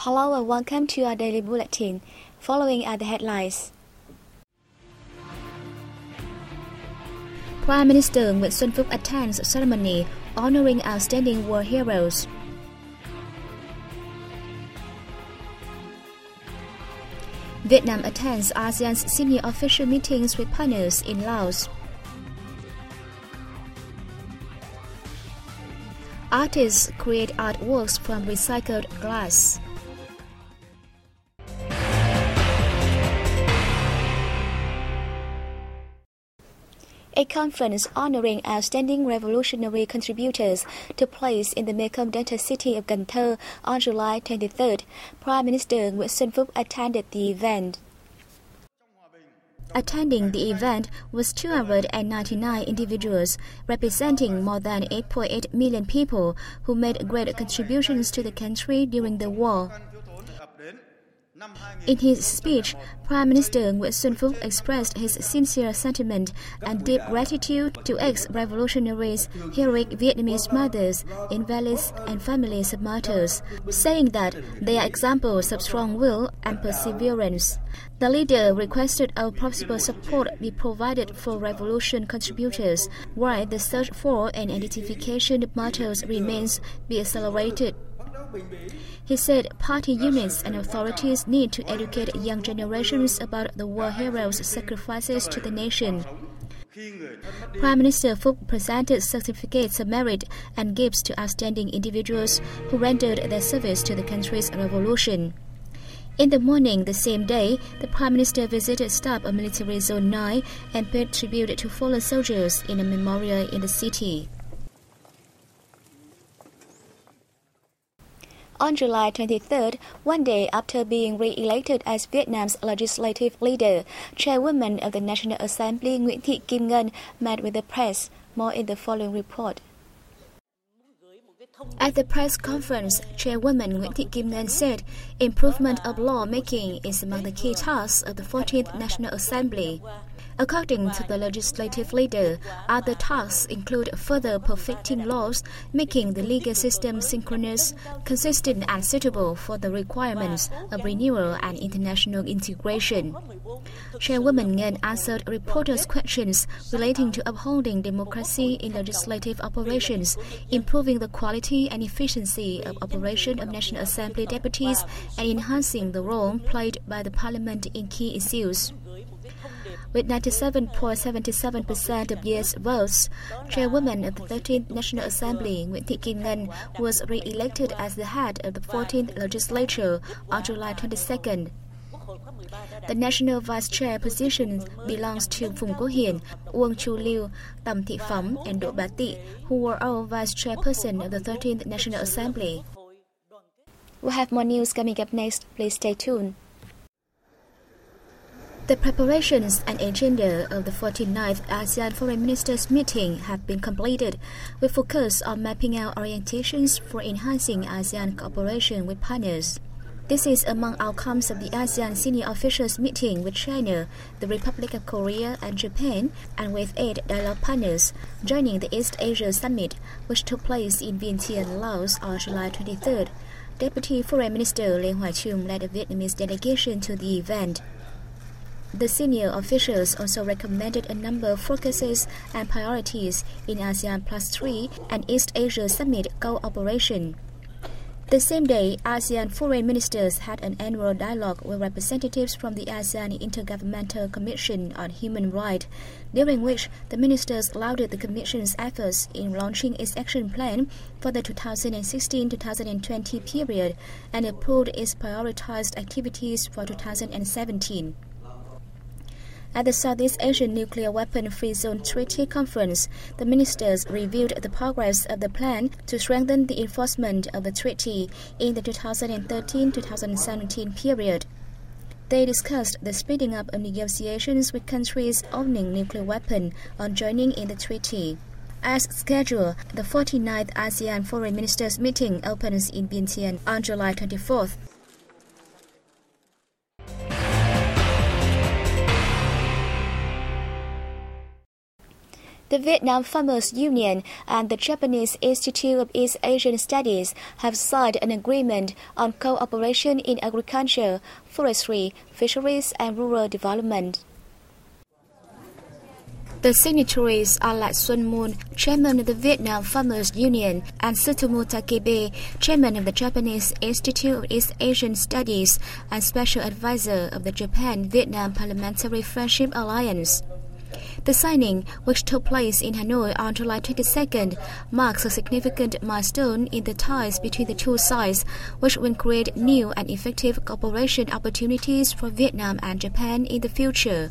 Hello and welcome to our daily bulletin. Following are the headlines. Prime Minister Nguyễn Xuân Phúc attends ceremony honoring outstanding war heroes. Vietnam attends ASEAN's senior official meetings with partners in Laos. Artists create artworks from recycled glass. A conference honoring outstanding revolutionary contributors took place in the Mekong Delta city of Cần Thơ on July 23rd. Prime Minister Nguyễn Xuân Phúc attended the event. Attending the event was 299 individuals, representing more than 8.8 million people who made great contributions to the country during the war. In his speech, Prime Minister Nguyễn Xuân Phúc expressed his sincere sentiment and deep gratitude to ex-revolutionaries, heroic Vietnamese mothers, invalids, and families of martyrs, saying that they are examples of strong will and perseverance. The leader requested all possible support be provided for revolution contributors, while the search for and identification of martyrs remains be accelerated. He said party units and authorities need to educate young generations about the war heroes' sacrifices to the nation. Prime Minister Phúc presented certificates of merit and gifts to outstanding individuals who rendered their service to the country's revolution. In the morning the same day, the Prime Minister visited staff of Military Zone 9 and paid tribute to fallen soldiers in a memorial in the city. On July 23rd, one day after being re-elected as Vietnam's legislative leader, chairwoman of the National Assembly Nguyễn Thị Kim Ngân met with the press. More in the following report. At the press conference, Chairwoman Nguyễn Thị Kim Ngân said improvement of law-making is among the key tasks of the 14th National Assembly. According to the legislative leader, other tasks include further perfecting laws, making the legal system synchronous, consistent and suitable for the requirements of renewal and international integration. Chairwoman Ngân answered reporters' questions relating to upholding democracy in legislative operations, improving the quality and efficiency of operation of National Assembly deputies, and enhancing the role played by the Parliament in key issues. With 97.77% of yes votes, Chairwoman of the 13th National Assembly Nguyễn Thị Kim Ngân was re-elected as the head of the 14th Legislature on July 22nd. The National Vice Chair position belongs to Phùng Quốc Hiền, Uông Chu Lưu, Tầm Thị Phóng, and Đỗ Bá Tị, who were all Vice Chairperson of the 13th National Assembly. We'll have more news coming up next. Please stay tuned. The preparations and agenda of the 49th ASEAN Foreign Ministers meeting have been completed, with focus on mapping out orientations for enhancing ASEAN cooperation with partners. This is among outcomes of the ASEAN Senior Officials meeting with China, the Republic of Korea, and Japan, and with 8 dialogue partners, joining the East Asia Summit, which took place in Vientiane, Laos on July 23rd. Deputy Foreign Minister Lê Hoài Trung led a Vietnamese delegation to the event. The senior officials also recommended a number of focuses and priorities in ASEAN Plus 3 and East Asia Summit cooperation. The same day, ASEAN foreign ministers had an annual dialogue with representatives from the ASEAN Intergovernmental Commission on Human Rights, during which the ministers lauded the Commission's efforts in launching its action plan for the 2016-2020 period and approved its prioritized activities for 2017. At the Southeast Asian Nuclear Weapon Free Zone Treaty Conference, the ministers reviewed the progress of the plan to strengthen the enforcement of the treaty in the 2013-2017 period. They discussed the speeding up of negotiations with countries owning nuclear weapons on joining in the treaty. As scheduled, the 49th ASEAN Foreign Ministers meeting opens in Vientiane on July 24th. The Vietnam Farmers Union and the Japanese Institute of East Asian Studies have signed an agreement on cooperation in agriculture, forestry, fisheries, and rural development. The signatories are Lat Sun Moon, chairman of the Vietnam Farmers Union, and Tsutomu Takebe, chairman of the Japanese Institute of East Asian Studies and special advisor of the Japan-Vietnam Parliamentary Friendship Alliance. The signing, which took place in Hanoi on July 22nd, marks a significant milestone in the ties between the two sides, which will create new and effective cooperation opportunities for Vietnam and Japan in the future.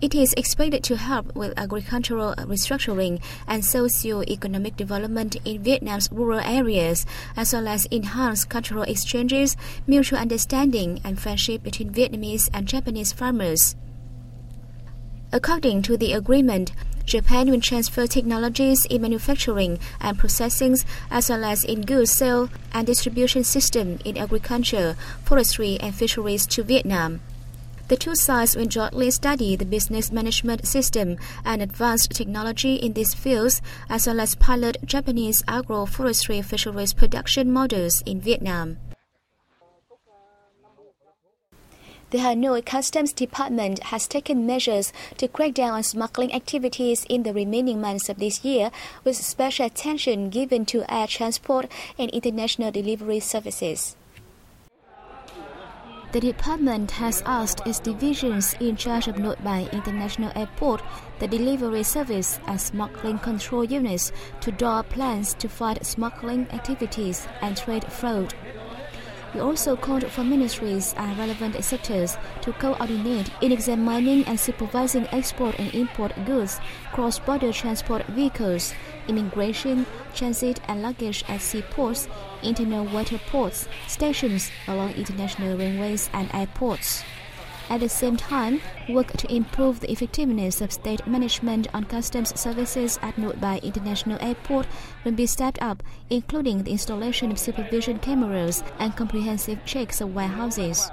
It is expected to help with agricultural restructuring and socio-economic development in Vietnam's rural areas, as well as enhance cultural exchanges, mutual understanding, and friendship between Vietnamese and Japanese farmers. According to the agreement, Japan will transfer technologies in manufacturing and processing, as well as in goods sale and distribution system in agriculture, forestry, and fisheries to Vietnam. The two sides will jointly study the business management system and advanced technology in these fields, as well as pilot Japanese agro-forestry fisheries production models in Vietnam. The Hanoi Customs Department has taken measures to crack down on smuggling activities in the remaining months of this year, with special attention given to air transport and international delivery services. The department has asked its divisions in charge of Nội Bài International Airport, the delivery service, and smuggling control units to draw up plans to fight smuggling activities and trade fraud. We also called for ministries and relevant sectors to coordinate in examining and supervising export and import goods, cross-border transport vehicles, immigration, transit and luggage at seaports, internal water ports, stations along international railways and airports. At the same time, work to improve the effectiveness of state management on customs services at Nội Bài International Airport will be stepped up, including the installation of supervision cameras and comprehensive checks of warehouses.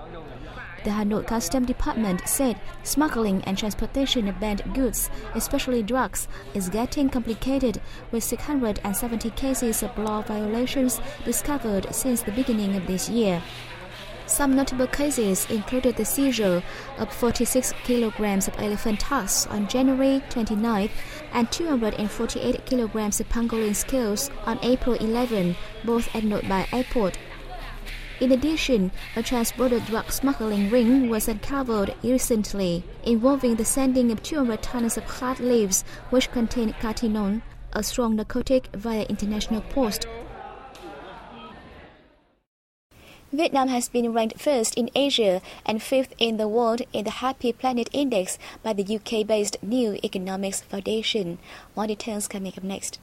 The Hanoi Customs Department said smuggling and transportation of banned goods, especially drugs, is getting complicated, with 670 cases of law violations discovered since the beginning of this year. Some notable cases included the seizure of 46 kilograms of elephant tusks on January 29th and 248 kilograms of pangolin scales on April 11, both at Nội Bài Airport. In addition, a transborder drug smuggling ring was uncovered recently, involving the sending of 200 tons of hard leaves which contain cathinone, a strong narcotic, via international post. Vietnam has been ranked first in Asia and fifth in the world in the Happy Planet Index by the UK-based New Economics Foundation. More details coming up next.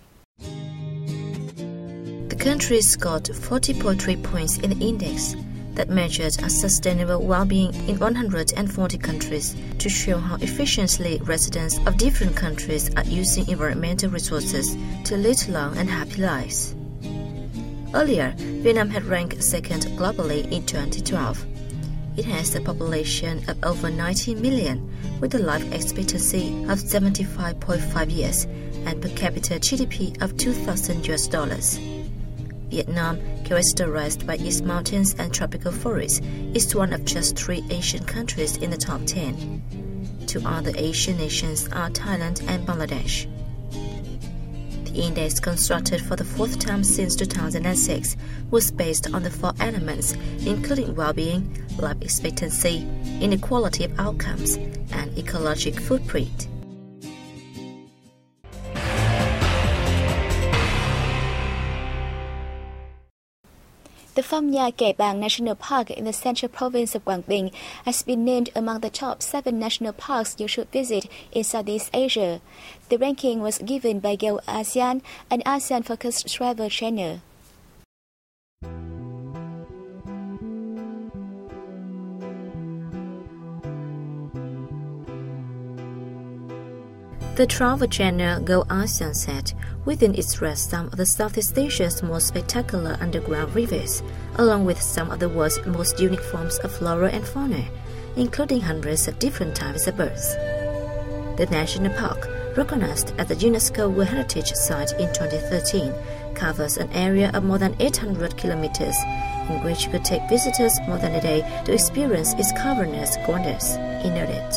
The country scored 40.3 points in the index that measures a sustainable well-being in 140 countries to show how efficiently residents of different countries are using environmental resources to lead long and happy lives. Earlier, Vietnam had ranked second globally in 2012. It has a population of over 90 million, with a life expectancy of 75.5 years and per capita GDP of $2,000. Vietnam, characterized by its mountains and tropical forests, is one of just 3 Asian countries in the top 10. 2 other Asian nations are Thailand and Bangladesh. The index, constructed for the 4th time since 2006, was based on the 4 elements, including well-being, life expectancy, inequality of outcomes, and ecological footprint. The Pham Nha Kẻ Bàng National Park in the central province of Quảng Bình has been named among the top 7 national parks you should visit in Southeast Asia. The ranking was given by Go ASEAN, an ASEAN-focused travel channel. The travel channel Go ASEAN said within its rests some of the Southeast Asia's most spectacular underground rivers, along with some of the world's most unique forms of flora and fauna, including hundreds of different types of birds. The national park, recognized as a UNESCO World Heritage Site in 2013, covers an area of more than 800 kilometers, in which you could take visitors more than a day to experience its cavernous wonders, he noted.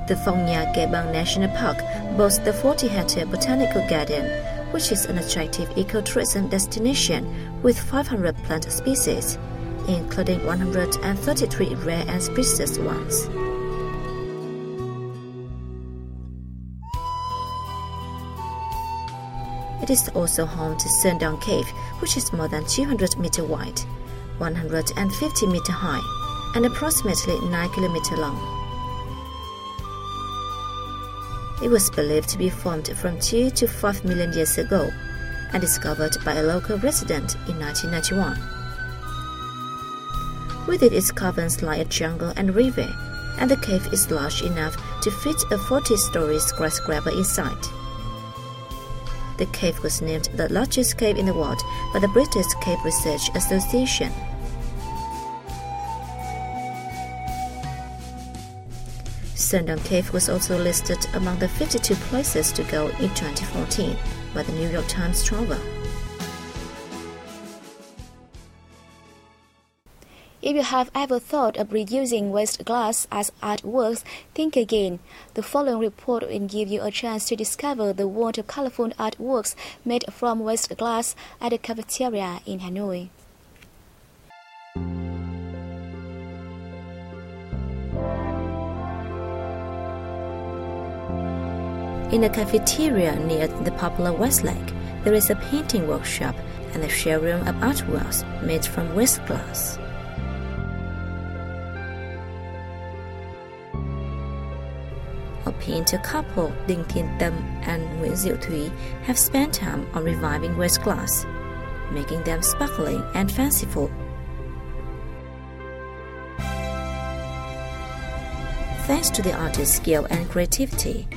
The Phong Nha Ke Bang National Park boasts the 40-hectare botanical garden, which is an attractive ecotourism destination with 500 plant species, including 133 rare and precious ones. It is also home to Sendong Cave, which is more than 200 meters wide, 150 meters high, and approximately 9 kilometers long. It was believed to be formed from 2 to 5 million years ago and discovered by a local resident in 1991. Within its caverns lie a jungle and river, and the cave is large enough to fit a 40-story skyscraper inside. The cave was named the largest cave in the world by the British Cave Research Association. Sendong Cave was also listed among the 52 places to go in 2014 by the New York Times Travel. If you have ever thought of reusing waste glass as artworks, think again. The following report will give you a chance to discover the world of colorful artworks made from waste glass at a cafeteria in Hanoi. In a cafeteria near the popular West Lake, there is a painting workshop and a showroom of artworks made from waste glass. A painter couple, Đinh Thiên Tâm and Nguyễn Diệu Thúy, have spent time on reviving waste glass, making them sparkling and fanciful. Thanks to the artist's skill and creativity,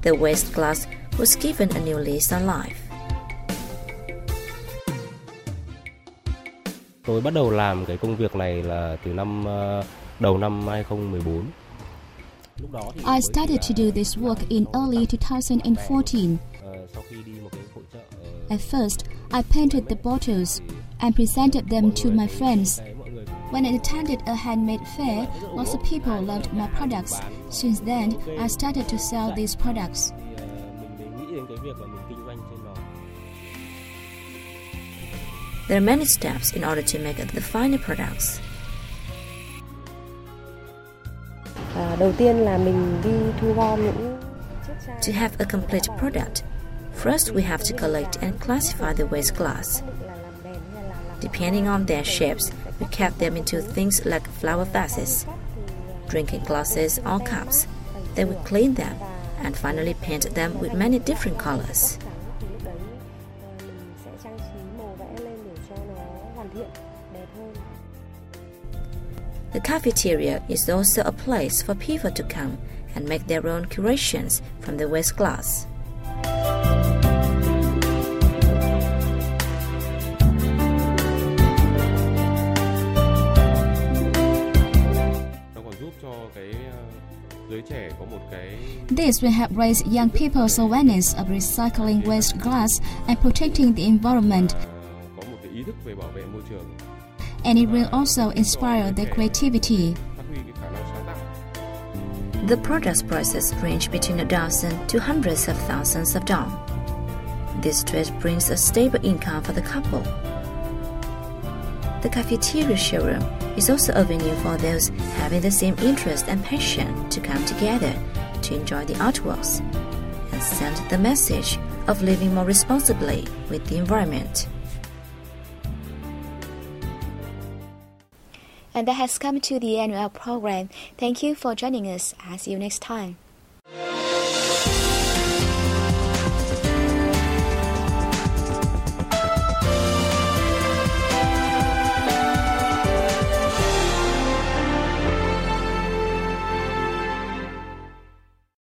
the waste glass was given a new lease on life. Tôi bắt đầu làm cái công việc này là từ đầu năm 2014. I started to do this work in early 2014. At first, I painted the bottles and presented them to my friends. When I attended a handmade fair, lots of people loved my products. Since then, I started to sell these products. There are many steps in order to make the final products. To have a complete product, first we have to collect and classify the waste glass. Depending on their shapes, we cut them into things like flower vases, drinking glasses or cups. Then we clean them and finally paint them with many different colors. The cafeteria is also a place for people to come and make their own curations from the waste glass. This will help raise young people's awareness of recycling waste glass and protecting the environment. And it will also inspire their creativity. The product's prices range between 1,000 to hundreds of thousands of dong. This trade brings a stable income for the couple. The cafeteria showroom is also a venue for those having the same interest and passion to come together to enjoy the artworks and send the message of living more responsibly with the environment. And that has come to the end of our program. Thank you for joining us. I'll see you next time.